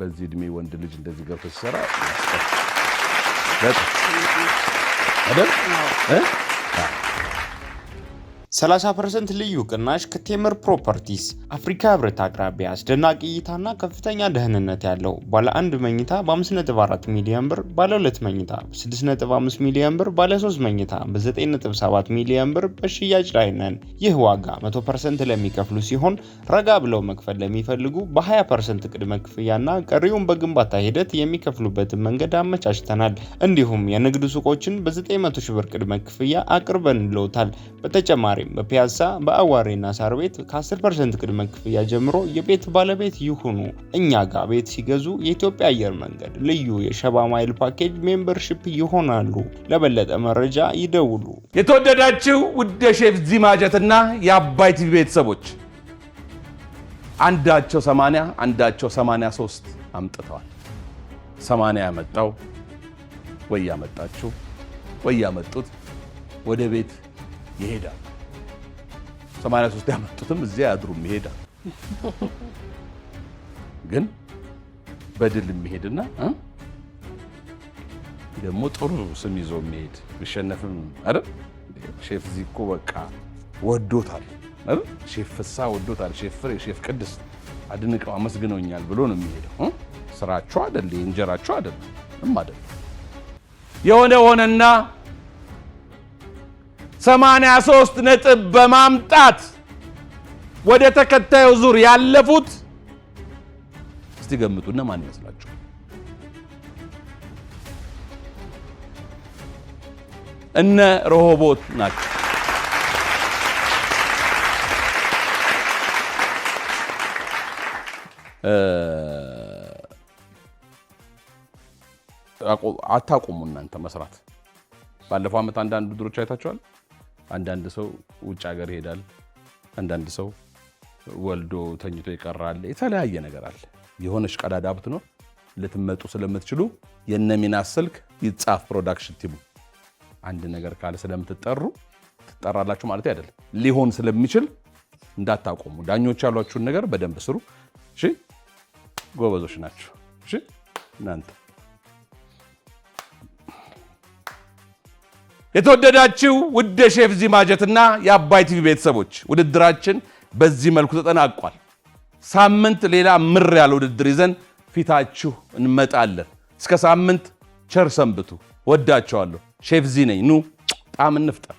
በዚህ እድሜ ወንድ ልጅ እንደዚህ ገብቶ ሲሰራ አይደል 30% ልዩ ቅናሽ ከቴምር ፕሮፐርቲስ አፍሪካ ህብረት አቅራቢያ አስደናቂ እይታና ከፍተኛ ደህንነት ያለው ባለ 1 መኝታ በ5.4 ሚሊዮን ብር ባለ 2 መኝታ በ6.5 ሚሊዮን ብር ባለ 3 መኝታ በ9.7 ሚሊዮን ብር በሽያጭ ላይ ነን ይህ ዋጋ 100% ለሚከፍሉ ሲሆን ረጋ ብለው መክፈል ለሚፈልጉ በ20% ቅድመ ክፍያና ቀሪውን በግንባታ ሂደት የሚከፍሉበትን መንገድ አመቻችተናል እንዲሁም የንግድ ሱቆችን በ900 ሺህ ብር ቅድመ ክፍያ አቅርበንልዎታል በተጨማሪ በፒያሳ በአዋሬና ሳር ቤት ከ10% ቅድመ ክፍያ ጀምሮ የቤት ባለቤት ይሁኑ እኛ ጋር ቤት ሲገዙ የኢትዮጵያ አየር መንገድ ልዩ የሸባ ማይል ፓኬጅ ሜምበርሺፕ ይሆናሉ ለበለጠ መረጃ ይደውሉ የተወደዳችሁ ውድ ሼፍ ዚማጀትና የአባይ ቲቪ ቤተሰቦች አንዳቸው 80 አንዳቸው 83 አምጥተዋል 80 ያመጣው ወይ ያመጣችሁ ወይ ያመጡት ወደ ቤት ይሄዳል 83 ያመጡትም እዚያ ያድሩም ይሄዳል ግን በድል የሚሄድና ደግሞ ጥሩ ስም ይዞ የሚሄድ ቢሸነፍም አይደል ሼፍ ዚኮ በቃ ወዶታል አይደል ሼፍ ፍሳ ወዶታል ሼፍ ፍሬ ሼፍ ቅድስ አድንቀው አመስግነውኛል ብሎ ነው የሚሄደው ስራቸው አይደል እንጀራቸው አይደል አይደል የሆነ ሆነና 83 ነጥብ በማምጣት ወደ ተከታዩ ዙር ያለፉት እስቲ ገምቱና ማን ይመስላችሁ እነ ሮሆቦት ናቸው አታቆሙ እናንተ መስራት ባለፈው አመት አንዳንድ ድሮች አይታችኋል አንዳንድ ሰው ውጭ ሀገር ይሄዳል አንዳንድ ሰው ወልዶ ተኝቶ ይቀራል የተለያየ ነገር አለ የሆነሽ ቀዳዳ ብትኖር ልትመጡ ስለምትችሉ የነሚናስ ስልክ ይጻፍ ፕሮዳክሽን ቲሙ አንድ ነገር ካለ ስለምትጠሩ ትጠራላችሁ ማለት አይደለም ሊሆን ስለሚችል እንዳታቆሙ ዳኞች ያሏችሁን ነገር በደንብ ስሩ እሺ ጎበዞች ናችሁ እሺ እናንተ የተወደዳችሁ ውድ ሼፍ ዚማጀትና የአባይ ቲቪ ቤተሰቦች ውድድራችን በዚህ መልኩ ተጠናቋል ሳምንት ሌላ ምር ያለ ውድድር ይዘን ፊታችሁ እንመጣለን እስከ ሳምንት ቸር ሰንብቱ ወዳችኋለሁ ሼፍ ዚ ነኝ ኑ ጣም እንፍጠር